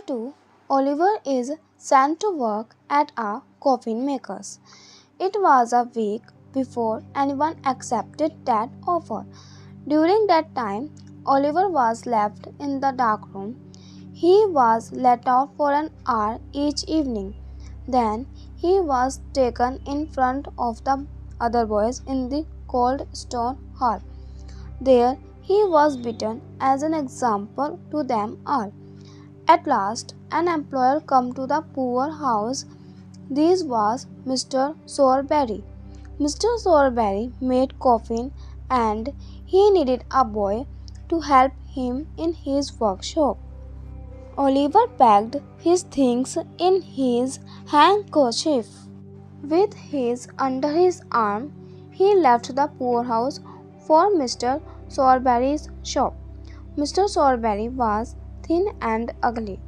2, Oliver is sent to work at a coffin maker's. It was a week before anyone accepted that offer. During that time, Oliver was left in the dark room. He was let out for an hour each evening. Then he was taken in front of the other boys in the cold stone hall. There he was beaten as an example to them all. At last, an employer came to the poor house. This was Mr. Sowerberry. Mr. Sowerberry made coffin and he needed a boy to help him in his workshop. Oliver packed his things in his handkerchief. With his under his arm, he left the poorhouse for Mr. Sowerberry's shop. Mr. Sowerberry was thin and ugly.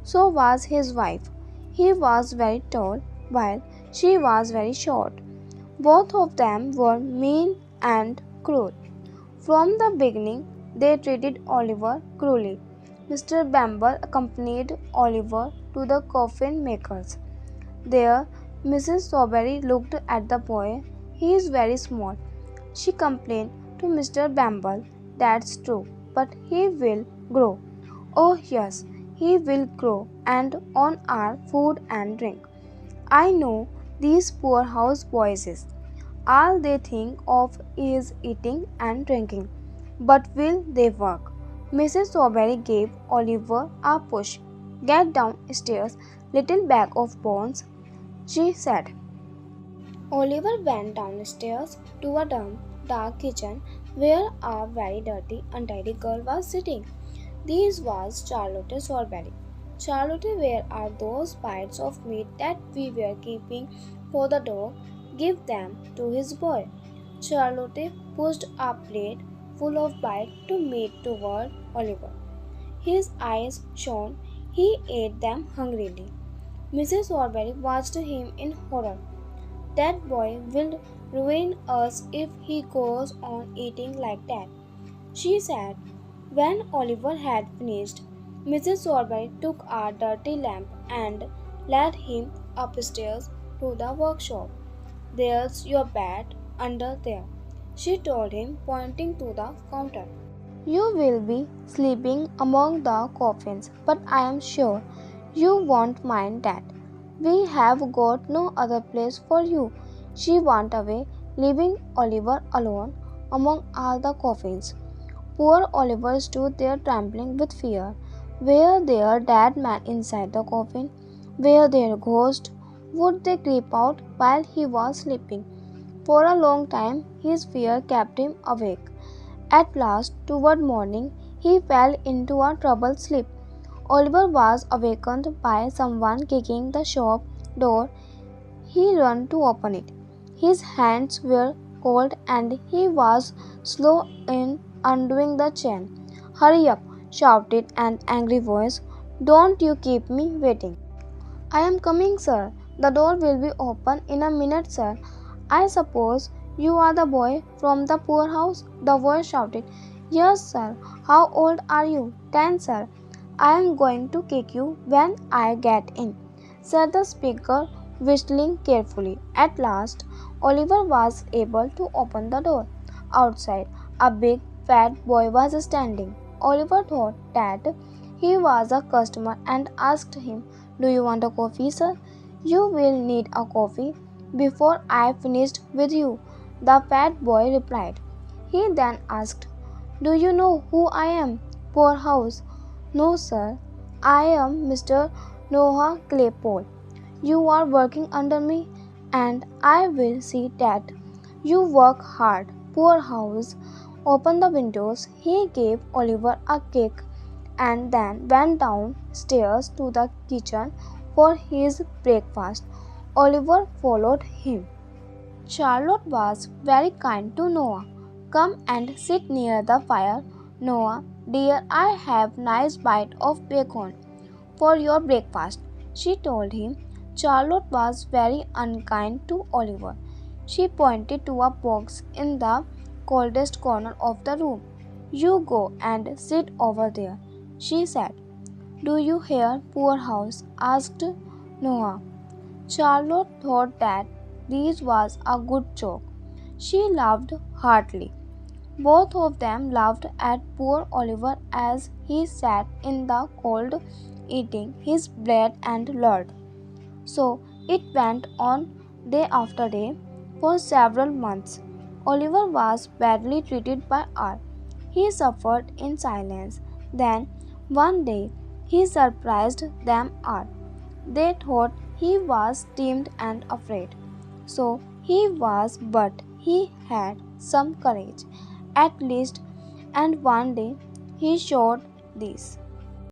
So was his wife. He was very tall, while she was very short. Both of them were mean and cruel. From the beginning, they treated Oliver cruelly. Mr. Bamble accompanied Oliver to the coffin makers. There, Mrs. Sowerberry looked at the boy. He is very small. She complained to Mr. Bamble. That's true, but he will grow. Oh, yes, he will grow and on our food and drink. I know these poor house boys. All they think of is eating and drinking. But will they work? Mrs. Sowerberry gave Oliver a push. Get downstairs, little bag of bones, she said. Oliver went downstairs to a dark kitchen where a very dirty, untidy girl was sitting. This was Charlotte Sowerberry. Charlotte, where are those bites of meat that we were keeping for the dog? Give them to his boy. Charlotte pushed a plate full of bites to meat toward Oliver. His eyes shone. He ate them hungrily. Mrs. Sowerberry watched him in horror. That boy will ruin us if he goes on eating like that, she said. When Oliver had finished, Mrs. Sowerberry took a dirty lamp and led him upstairs to the workshop. There's your bed under there, she told him, pointing to the counter. You will be sleeping among the coffins, but I am sure you won't mind that. We have got no other place for you. She went away, leaving Oliver alone among all the coffins. Poor Oliver stood there trembling with fear. Were there dead men inside the coffin? Were there ghosts? Would they creep out while he was sleeping? For a long time his fear kept him awake. At last, toward morning, he fell into a troubled sleep. Oliver was awakened by someone kicking the shop door. He ran to open it. His hands were cold and he was slow in undoing the chain. Hurry up, shouted an angry voice. Don't you keep me waiting. I am coming, sir. The door will be open in a minute, sir. I suppose you are the boy from the poorhouse? The voice shouted. Yes, sir. How old are you? 10, sir. I am going to kick you when I get in, said the speaker, whistling carefully. At last, Oliver was able to open the door. Outside, a big, fat boy was standing. Oliver thought that he was a customer and asked him, Do you want a coffee, sir? You will need a coffee before I finished with you, the fat boy replied. He then asked, Do you know who I am? Poorhouse. No, sir. I am Mr. Noah Claypole. You are working under me, and I will see that you work hard. Poorhouse. Open the windows. He gave Oliver a kick and then went downstairs to the kitchen for his breakfast. Oliver followed him. Charlotte was very kind to Noah. Come and sit near the fire, Noah. Dear, I have nice bite of bacon for your breakfast, she told him. Charlotte was very unkind to Oliver. She pointed to a box in the coldest corner of the room. You go and sit over there, she said. "Do you hear, poor house?" asked Noah. Charlotte thought that this was a good joke. She laughed heartily. Both of them laughed at poor Oliver as he sat in the cold eating his bread and lard. So it went on day after day for several months. Oliver was badly treated by all. He suffered in silence. Then one day he surprised them all. They thought he was timid and afraid. So he was, but he had some courage, at least, and one day he showed this.